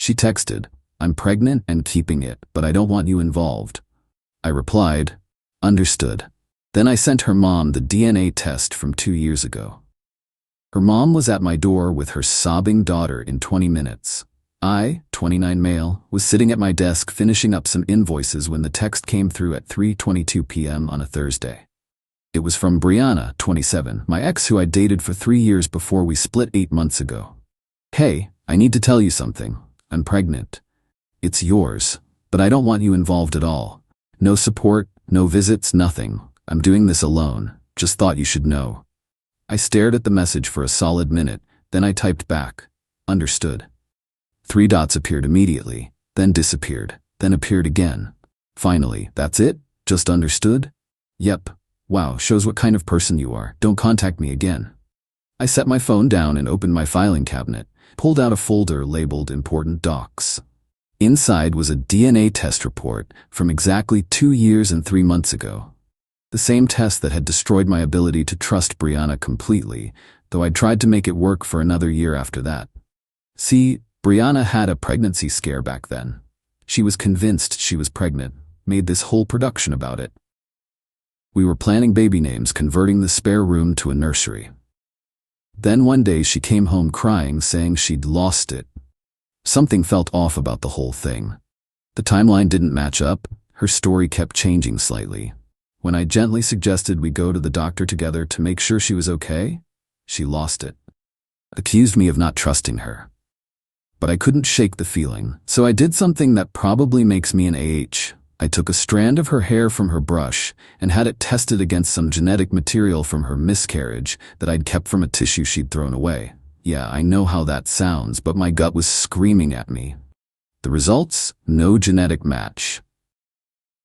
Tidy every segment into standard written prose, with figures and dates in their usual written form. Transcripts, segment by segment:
She texted, "I'm pregnant and keeping it, but I don't want you involved." I replied, "Understood." Then I sent her mom the DNA test from 2 years ago. Her mom was at my door with her sobbing daughter in 20 minutes. I, 29 male, was sitting at my desk finishing up some invoices when the text came through at 3:22 p.m. on a Thursday. It was from Brianna, 27, my ex who I dated for 3 years before we split 8 months ago. "Hey, I need to tell you something. I'm pregnant. It's yours, but I don't want you involved at all. No support, no visits, nothing. I'm doing this alone. Just thought you should know." I stared at the message for a solid minute, then I typed back, "Understood." 3 dots appeared immediately, then disappeared, then appeared again. Finally, "That's it? Just understood?" "Yep. Wow, shows what kind of person you are. Don't contact me again." I set my phone down and opened my filing cabinet, pulled out a folder labeled Important Docs. Inside was a DNA test report from exactly 2 years and 3 months ago. The same test that had destroyed my ability to trust Brianna completely, though I'd tried to make it work for another year after that. See, Brianna had a pregnancy scare back then. She was convinced she was pregnant, made this whole production about it. We were planning baby names, converting the spare room to a nursery. Then one day she came home crying, saying she'd lost it. Something felt off about the whole thing. The timeline didn't match up, her story kept changing slightly. When I gently suggested we go to the doctor together to make sure she was okay, she lost it. Accused me of not trusting her. But I couldn't shake the feeling, so I did something that probably makes me an AH. I took a strand of her hair from her brush and had it tested against some genetic material from her miscarriage that I'd kept from a tissue she'd thrown away. Yeah, I know how that sounds, but my gut was screaming at me. The results? No genetic match.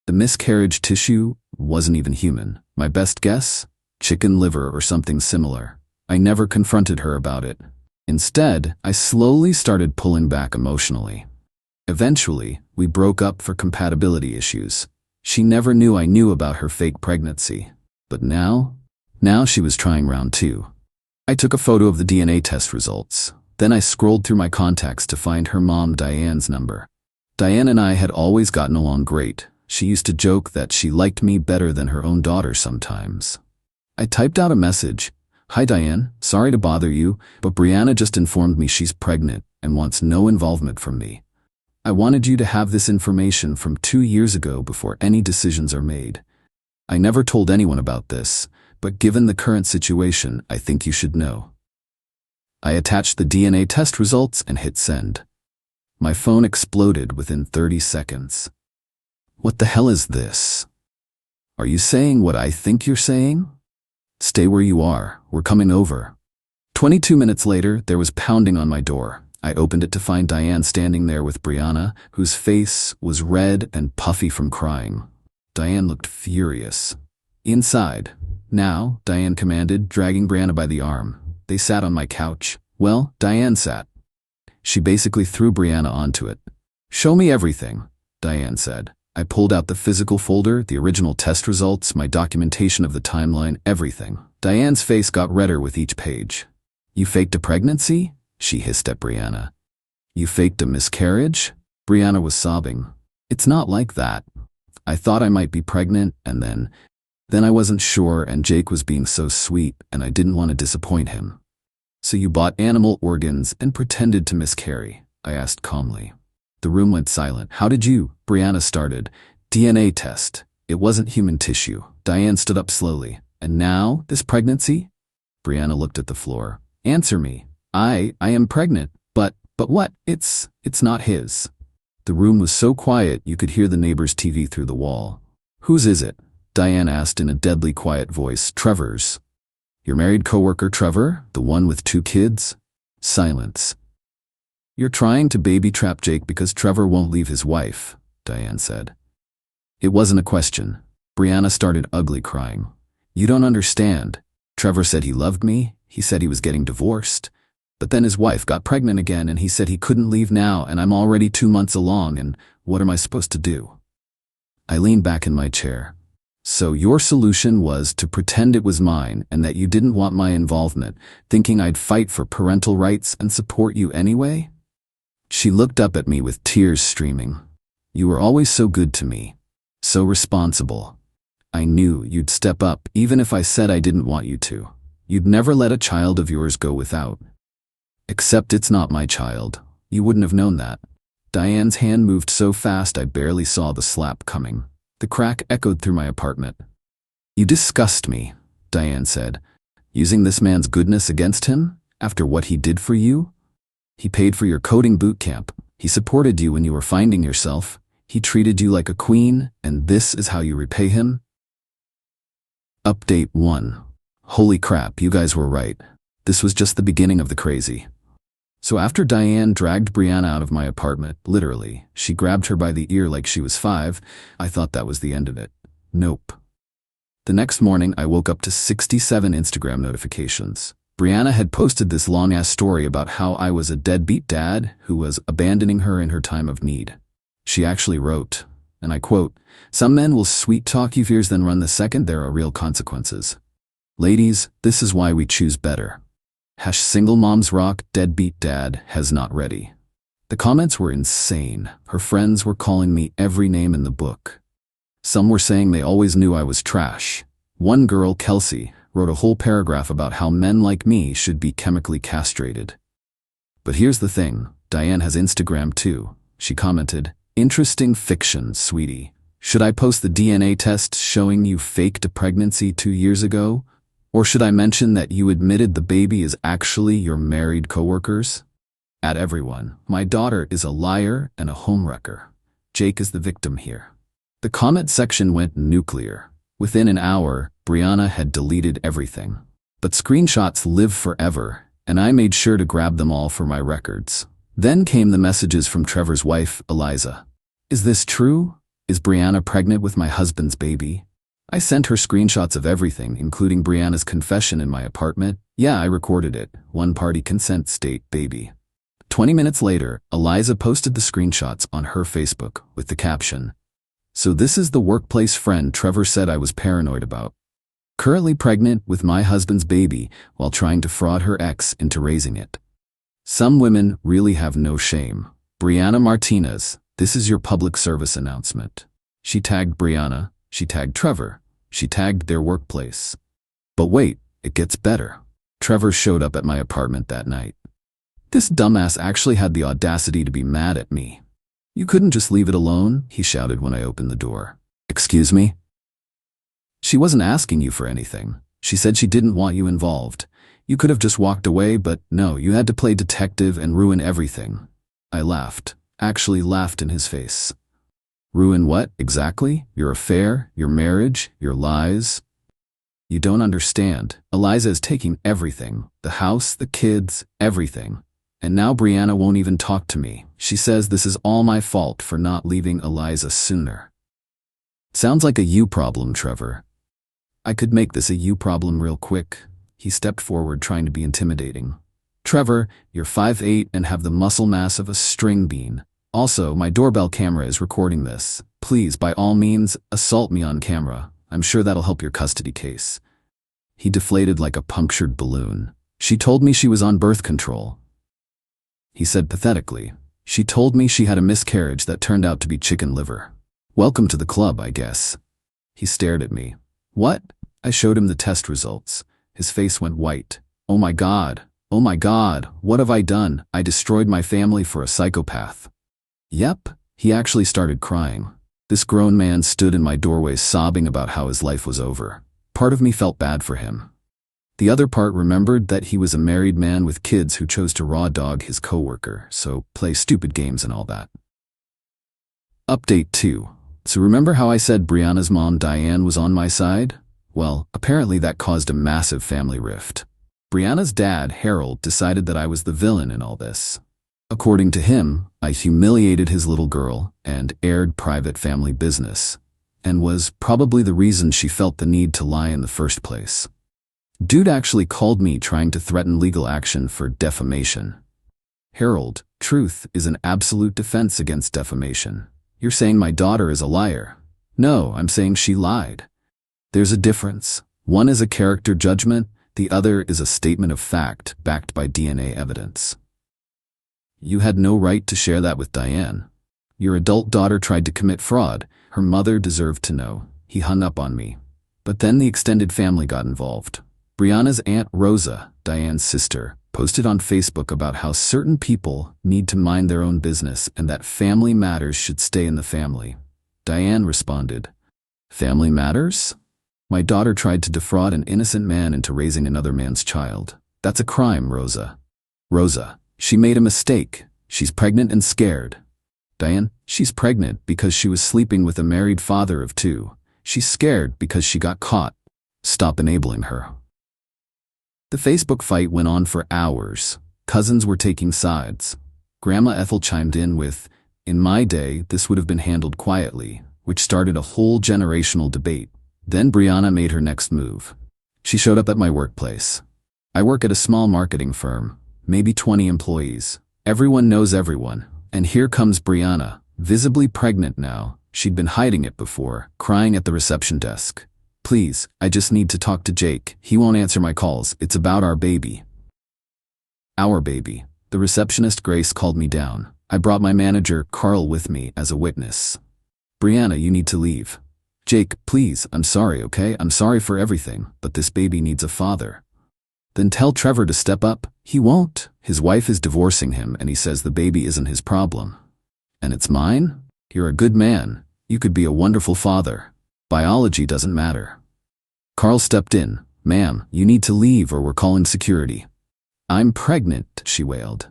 The miscarriage tissue wasn't even human. My best guess? Chicken liver or something similar. I never confronted her about it. Instead, I slowly started pulling back emotionally. Eventually, we broke up for compatibility issues. She never knew I knew about her fake pregnancy. But now she was trying round 2. I took a photo of the DNA test results. Then I scrolled through my contacts to find her mom Diane's number. Diane and I had always gotten along great. She used to joke that she liked me better than her own daughter sometimes. I typed out a message. "Hi Diane, sorry to bother you, but Brianna just informed me she's pregnant and wants no involvement from me. I wanted you to have this information from 2 years ago before any decisions are made. I never told anyone about this, but given the current situation, I think you should know." I attached the DNA test results and hit send. My phone exploded within 30 seconds. What the hell is this? Are you saying what I think you're saying? Stay where you are, we're coming over. 22 minutes later, there was pounding on my door. I opened it to find Diane standing there with Brianna, whose face was red and puffy from crying. Diane looked furious. "Inside." "Now," Diane commanded, dragging Brianna by the arm. They sat on my couch. Well, Diane sat. She basically threw Brianna onto it. "Show me everything," Diane said. I pulled out the physical folder, the original test results, my documentation of the timeline, everything. Diane's face got redder with each page. "You faked a pregnancy?" she hissed at Brianna. "You faked a miscarriage?" Brianna was sobbing. "It's not like that. I thought I might be pregnant, and then I wasn't sure, and Jake was being so sweet, and I didn't want to disappoint him." "So you bought animal organs and pretended to miscarry?" I asked calmly. The room went silent. "How did you?" Brianna started. "DNA test. It wasn't human tissue." Diane stood up slowly. "And now, this pregnancy?" Brianna looked at the floor. "Answer me. I am pregnant, but what? It's not his." The room was so quiet you could hear the neighbor's TV through the wall. "Whose is it?" Diane asked in a deadly quiet voice. "Trevor's." "Your married coworker Trevor? The one with 2 kids?" Silence. "You're trying to baby trap Jake because Trevor won't leave his wife," Diane said. It wasn't a question. Brianna started ugly crying. "You don't understand. Trevor said he loved me. He said he was getting divorced. But then his wife got pregnant again and he said he couldn't leave now, and I'm already 2 months along, and what am I supposed to do?" I leaned back in my chair. "So your solution was to pretend it was mine and that you didn't want my involvement, thinking I'd fight for parental rights and support you anyway?" She looked up at me with tears streaming. You were always so good to me. So responsible. I knew you'd step up even if I said I didn't want you to. You'd never let a child of yours go without. Except it's not my child. You wouldn't have known that. Diane's hand moved so fast I barely saw the slap coming. The crack echoed through my apartment. You disgust me, Diane said. Using this man's goodness against him? After what he did for you? He paid for your coding boot camp. He supported you when you were finding yourself. He treated you like a queen, and this is how you repay him? Update 1. Holy crap, you guys were right. This was just the beginning of the crazy. So after Diane dragged Brianna out of my apartment, literally, she grabbed her by the ear like she was 5, I thought that was the end of it. Nope. The next morning, I woke up to 67 Instagram notifications. Brianna had posted this long-ass story about how I was a deadbeat dad who was abandoning her in her time of need. She actually wrote, and I quote, "Some men will sweet-talk you fears then run the second there are real consequences. Ladies, this is why we choose better. Single moms rock, deadbeat dad has not ready." The comments were insane. Her friends were calling me every name in the book. Some were saying they always knew I was trash. One girl, Kelsey, wrote a whole paragraph about how men like me should be chemically castrated. But here's the thing, Diane has Instagram too. She commented, "Interesting fiction, sweetie. Should I post the DNA test showing you faked a pregnancy 2 years ago? Or should I mention that you admitted the baby is actually your married coworkers? At everyone, my daughter is a liar and a homewrecker. Jake is the victim here." The comment section went nuclear. Within an hour, Brianna had deleted everything. But screenshots live forever, and I made sure to grab them all for my records. Then came the messages from Trevor's wife, Eliza. "Is this true? Is Brianna pregnant with my husband's baby?" I sent her screenshots of everything, including Brianna's confession in my apartment. Yeah, I recorded it. One-party consent state, baby. 20 minutes later, Eliza posted the screenshots on her Facebook with the caption, "So this is the workplace friend Trevor said I was paranoid about. Currently pregnant with my husband's baby while trying to fraud her ex into raising it. Some women really have no shame. Brianna Martinez, this is your public service announcement." She tagged Brianna, she tagged Trevor, she tagged their workplace. But wait, it gets better. Trevor showed up at my apartment that night. This dumbass actually had the audacity to be mad at me. "You couldn't just leave it alone?" he shouted when I opened the door. "Excuse me?" "She wasn't asking you for anything. She said she didn't want you involved. You could have just walked away, but no, you had to play detective and ruin everything." I laughed, actually laughed in his face. "Ruin what, exactly? Your affair, your marriage, your lies?" "You don't understand. Eliza is taking everything. The house, the kids, everything. And now Brianna won't even talk to me. She says this is all my fault for not leaving Eliza sooner." "Sounds like a you problem, Trevor." "I could make this a you problem real quick." He stepped forward trying to be intimidating. "Trevor, you're 5'8" and have the muscle mass of a string bean. Also, my doorbell camera is recording this. Please, by all means, assault me on camera. I'm sure that'll help your custody case." He deflated like a punctured balloon. "She told me she was on birth control." He said pathetically, "She told me she had a miscarriage that turned out to be chicken liver. Welcome to the club, I guess." He stared at me. "What?" I showed him the test results. His face went white. "Oh my God. Oh my God. What have I done? I destroyed my family for a psychopath." Yep, he actually started crying. This grown man stood in my doorway sobbing about how his life was over. Part of me felt bad for him. The other part remembered that he was a married man with kids who chose to raw dog his coworker, so play stupid games and all that. Update 2. So remember how I said Brianna's mom Diane was on my side? Well, apparently that caused a massive family rift. Brianna's dad, Harold, decided that I was the villain in all this. According to him, I humiliated his little girl and aired private family business, and was probably the reason she felt the need to lie in the first place. Dude actually called me trying to threaten legal action for defamation. "Harold, truth is an absolute defense against defamation. You're saying my daughter is a liar." "No, I'm saying she lied. There's a difference. One is a character judgment, the other is a statement of fact backed by DNA evidence." You had no right to share that with Diane. Your adult daughter tried to commit fraud. Her mother deserved to know. He hung up on me. But then the extended family got involved. Brianna's Aunt Rosa, Diane's sister, posted on Facebook about how certain people need to mind their own business and that family matters should stay in the family. Diane responded, "Family matters? My daughter tried to defraud an innocent man into raising another man's child. That's a crime, Rosa. Rosa, she made a mistake. She's pregnant and scared." Diane, she's pregnant because she was sleeping with a married father of 2. She's scared because she got caught. Stop enabling her. The Facebook fight went on for hours. Cousins were taking sides. Grandma Ethel chimed in with, "In my day, this would have been handled quietly," which started a whole generational debate. Then Brianna made her next move. She showed up at my workplace. I work at a small marketing firm, maybe 20 employees. Everyone knows everyone. And here comes Brianna, visibly pregnant now. She'd been hiding it before, crying at the reception desk. "Please, I just need to talk to Jake. He won't answer my calls. It's about our baby." Our baby. The receptionist Grace called me down. I brought my manager, Carl, with me as a witness. "Brianna, you need to leave." "Jake, please, I'm sorry, okay? I'm sorry for everything, but this baby needs a father." "Then tell Trevor to step up." "He won't. His wife is divorcing him and he says the baby isn't his problem." "And it's mine? You're a good man. You could be a wonderful father. Biology doesn't matter." Carl stepped in. "Ma'am, you need to leave or we're calling security." "I'm pregnant," she wailed.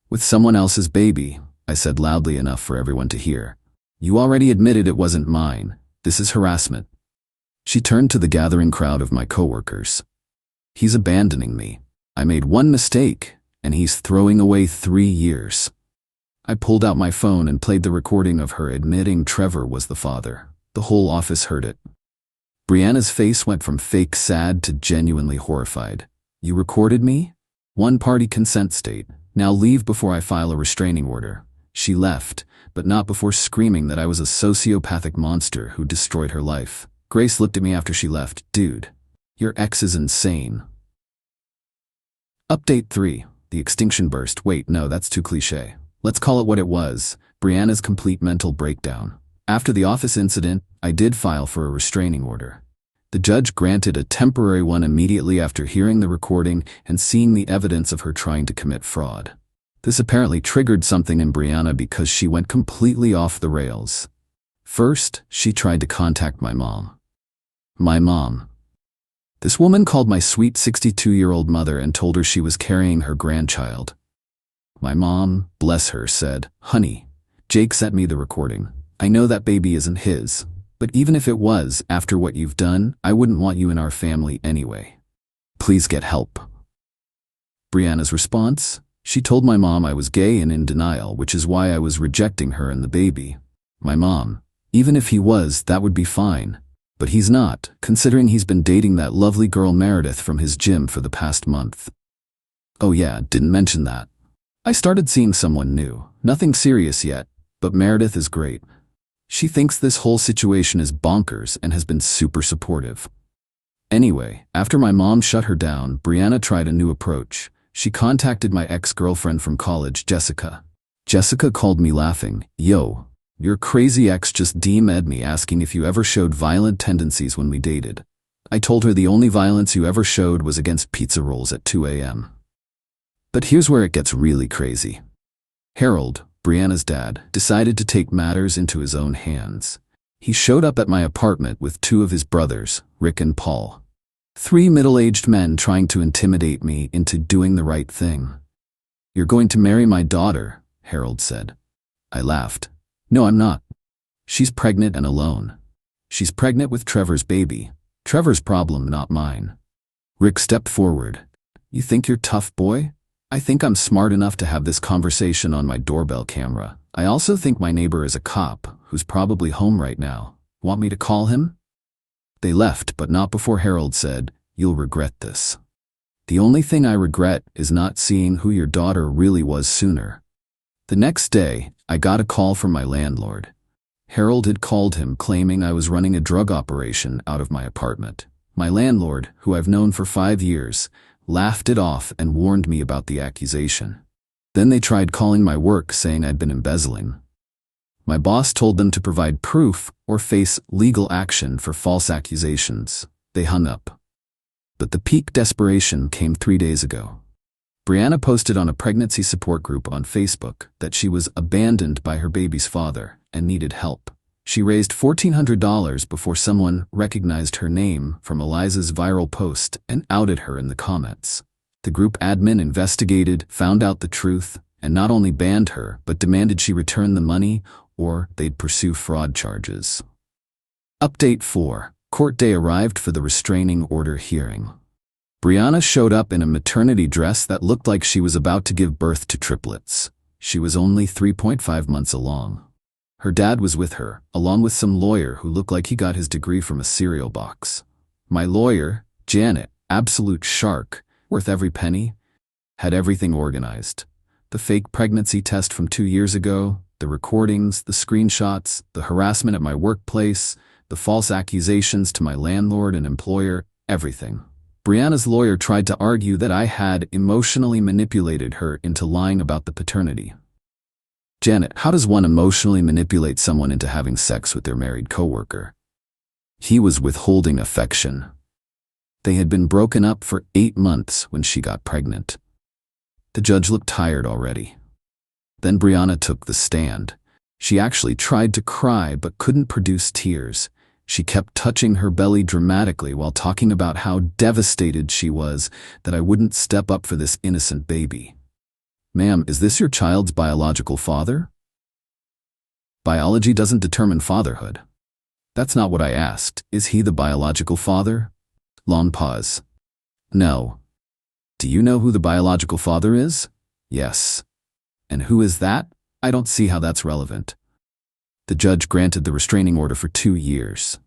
"With someone else's baby," I said loudly enough for everyone to hear. "You already admitted it wasn't mine. This is harassment." She turned to the gathering crowd of my coworkers. "He's abandoning me. I made one mistake, and he's throwing away 3 years." I pulled out my phone and played the recording of her admitting Trevor was the father. The whole office heard it. Brianna's face went from fake sad to genuinely horrified. "You recorded me? One-party consent state. Now leave before I file a restraining order." She left, but not before screaming that I was a sociopathic monster who destroyed her life. Grace looked at me after she left. "Dude, your ex is insane." Update 3. The extinction burst. Wait, no, that's too cliché. Let's call it what it was. Brianna's complete mental breakdown. After the office incident, I did file for a restraining order. The judge granted a temporary one immediately after hearing the recording and seeing the evidence of her trying to commit fraud. This apparently triggered something in Brianna because she went completely off the rails. First, she tried to contact my mom. My mom. This woman called my sweet 62-year-old mother and told her she was carrying her grandchild. My mom, bless her, said, "Honey, Jake sent me the recording. I know that baby isn't his, but even if it was, after what you've done, I wouldn't want you in our family anyway. Please get help." Brianna's response? She told my mom I was gay and in denial, which is why I was rejecting her and the baby. My mom, even if he was, that would be fine. But he's not, considering he's been dating that lovely girl Meredith from his gym for the past month. Oh yeah, didn't mention that. I started seeing someone new. Nothing serious yet, but Meredith is great. She thinks this whole situation is bonkers and has been super supportive. Anyway, after my mom shut her down, Brianna tried a new approach. She contacted my ex-girlfriend from college, Jessica. Jessica called me laughing. "Yo, your crazy ex just DM'd me asking if you ever showed violent tendencies when we dated." I told her the only violence you ever showed was against pizza rolls at 2 a.m. But here's where it gets really crazy. Harold, Brianna's dad, decided to take matters into his own hands. He showed up at my apartment with 2 of his brothers, Rick and Paul. 3 middle-aged men trying to intimidate me into doing the right thing. "You're going to marry my daughter," Harold said. I laughed. "No, I'm not. She's pregnant and alone. She's pregnant with Trevor's baby. Trevor's problem, not mine." Rick stepped forward. "You think you're tough, boy? I think I'm smart enough to have this conversation on my doorbell camera. I also think my neighbor is a cop, who's probably home right now. Want me to call him?" They left, but not before Harold said, "You'll regret this. The only thing I regret is not seeing who your daughter really was sooner." The next day, I got a call from my landlord. Harold had called him claiming I was running a drug operation out of my apartment. My landlord, who I've known for 5 years, laughed it off and warned me about the accusation. Then they tried calling my work saying I'd been embezzling. My boss told them to provide proof or face legal action for false accusations. They hung up. But the peak desperation came 3 days ago. Brianna posted on a pregnancy support group on Facebook that she was abandoned by her baby's father and needed help. She raised $1,400 before someone recognized her name from Eliza's viral post and outed her in the comments. The group admin investigated, found out the truth, and not only banned her, but demanded she return the money or they'd pursue fraud charges. Update 4. Court day arrived for the restraining order hearing. Brianna showed up in a maternity dress that looked like she was about to give birth to triplets. She was only 3.5 months along. Her dad was with her, along with some lawyer who looked like he got his degree from a cereal box. My lawyer, Janet, absolute shark, worth every penny, had everything organized. The fake pregnancy test from 2 years ago, the recordings, the screenshots, the harassment at my workplace, the false accusations to my landlord and employer, everything. Brianna's lawyer tried to argue that I had emotionally manipulated her into lying about the paternity. Janet, how does one emotionally manipulate someone into having sex with their married coworker? He was withholding affection. They had been broken up for 8 months when she got pregnant. The judge looked tired already. Then Brianna took the stand. She actually tried to cry but couldn't produce tears. She kept touching her belly dramatically while talking about how devastated she was that I wouldn't step up for this innocent baby. Ma'am, is this your child's biological father? Biology doesn't determine fatherhood. That's not what I asked. Is he the biological father? Long pause. No. Do you know who the biological father is? Yes. And who is that? I don't see how that's relevant. The judge granted the restraining order for 2 years.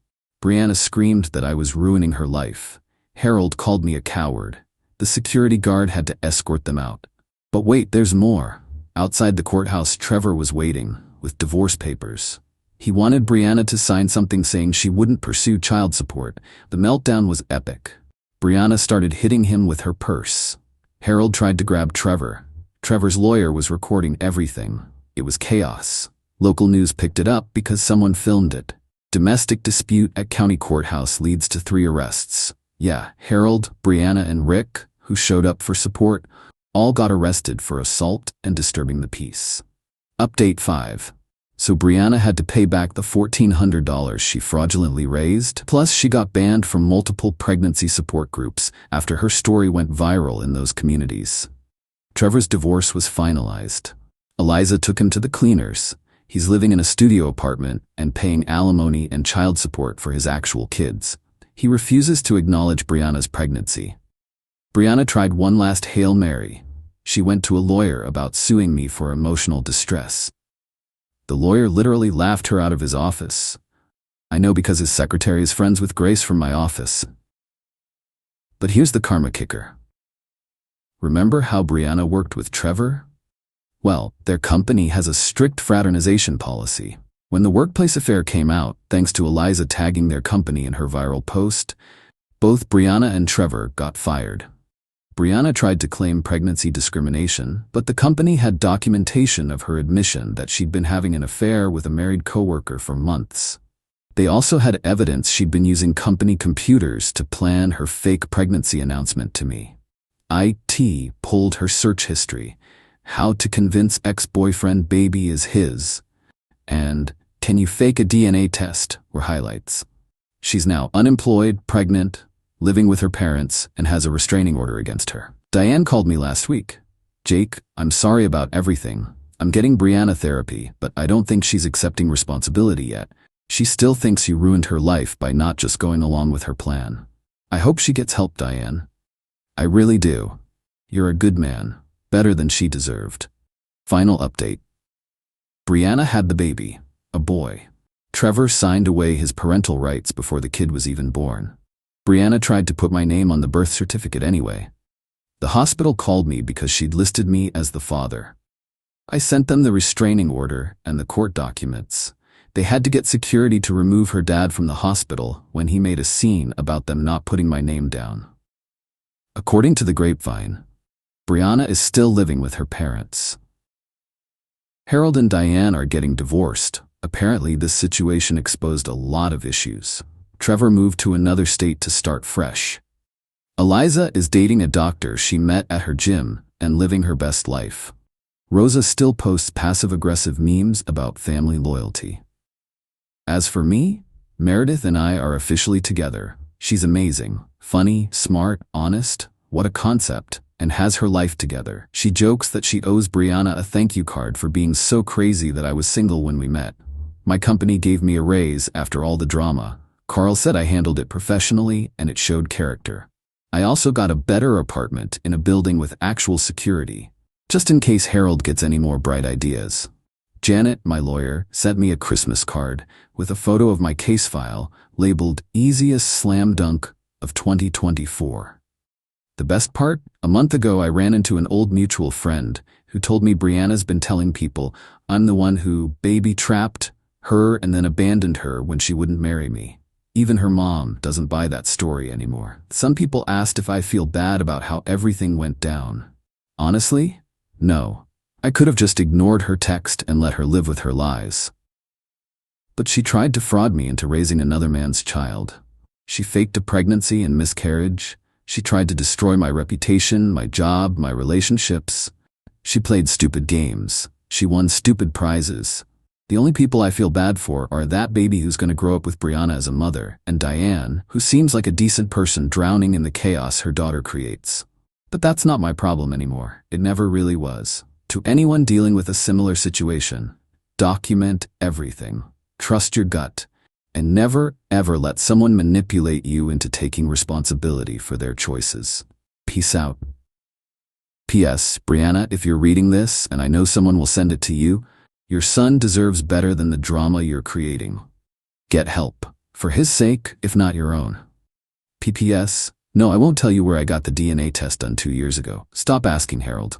Brianna screamed that I was ruining her life. Harold called me a coward. The security guard had to escort them out. But wait, there's more. Outside the courthouse, Trevor was waiting, with divorce papers. He wanted Brianna to sign something saying she wouldn't pursue child support. The meltdown was epic. Brianna started hitting him with her purse. Harold tried to grab Trevor. Trevor's lawyer was recording everything. It was chaos. Local news picked it up because someone filmed it. Domestic dispute at county courthouse leads to 3 arrests. Yeah, Harold, Brianna, and Rick, who showed up for support, all got arrested for assault and disturbing the peace. Update 5. So Brianna had to pay back the $1,400 she fraudulently raised, plus she got banned from multiple pregnancy support groups after her story went viral in those communities. Trevor's divorce was finalized. Eliza took him to the cleaners. He's living in a studio apartment and paying alimony and child support for his actual kids. He refuses to acknowledge Brianna's pregnancy. Brianna tried one last Hail Mary. She went to a lawyer about suing me for emotional distress. The lawyer literally laughed her out of his office. I know because his secretary is friends with Grace from my office. But here's the karma kicker. Remember how Brianna worked with Trevor? Well, their company has a strict fraternization policy. When the workplace affair came out, thanks to Eliza tagging their company in her viral post, both Brianna and Trevor got fired. Brianna tried to claim pregnancy discrimination, but the company had documentation of her admission that she'd been having an affair with a married coworker for months. They also had evidence she'd been using company computers to plan her fake pregnancy announcement to me. IT pulled her search history. How to convince ex-boyfriend baby is his. And can you fake a DNA test were highlights. She's now unemployed, pregnant, living with her parents, and has a restraining order against her. Diane called me last week. Jake, I'm sorry about everything. I'm getting Brianna therapy, but I don't think she's accepting responsibility yet. She still thinks you ruined her life by not just going along with her plan. I hope she gets help, Diane. I really do. You're a good man, better than she deserved. Final update. Brianna had the baby, a boy. Trevor signed away his parental rights before the kid was even born. Brianna tried to put my name on the birth certificate anyway. The hospital called me because she'd listed me as the father. I sent them the restraining order and the court documents. They had to get security to remove her dad from the hospital when he made a scene about them not putting my name down. According to the grapevine, Brianna is still living with her parents. Harold and Diane are getting divorced. Apparently, this situation exposed a lot of issues. Trevor moved to another state to start fresh. Eliza is dating a doctor she met at her gym and living her best life. Rosa still posts passive-aggressive memes about family loyalty. As for me, Meredith and I are officially together. She's amazing, funny, smart, honest, what a concept, and has her life together. She jokes that she owes Brianna a thank you card for being so crazy that I was single when we met. My company gave me a raise after all the drama. Carl said I handled it professionally and it showed character. I also got a better apartment in a building with actual security, just in case Harold gets any more bright ideas. Janet, my lawyer, sent me a Christmas card with a photo of my case file labeled Easiest Slam Dunk of 2024. The best part? A month ago I ran into an old mutual friend who told me Brianna's been telling people I'm the one who baby trapped her and then abandoned her when she wouldn't marry me. Even her mom doesn't buy that story anymore. Some people asked if I feel bad about how everything went down. Honestly, no. I could have just ignored her text and let her live with her lies. But she tried to fraud me into raising another man's child. She faked a pregnancy and miscarriage. She tried to destroy my reputation, my job, my relationships. She played stupid games. She won stupid prizes. The only people I feel bad for are that baby who's going to grow up with Brianna as a mother, and Diane, who seems like a decent person drowning in the chaos her daughter creates. But that's not my problem anymore. It never really was. To anyone dealing with a similar situation, document everything. Trust your gut. And never, ever let someone manipulate you into taking responsibility for their choices. Peace out. P.S. Brianna, if you're reading this, and I know someone will send it to you, your son deserves better than the drama you're creating. Get help. For his sake, if not your own. P.P.S. No, I won't tell you where I got the DNA test done 2 years ago. Stop asking, Harold.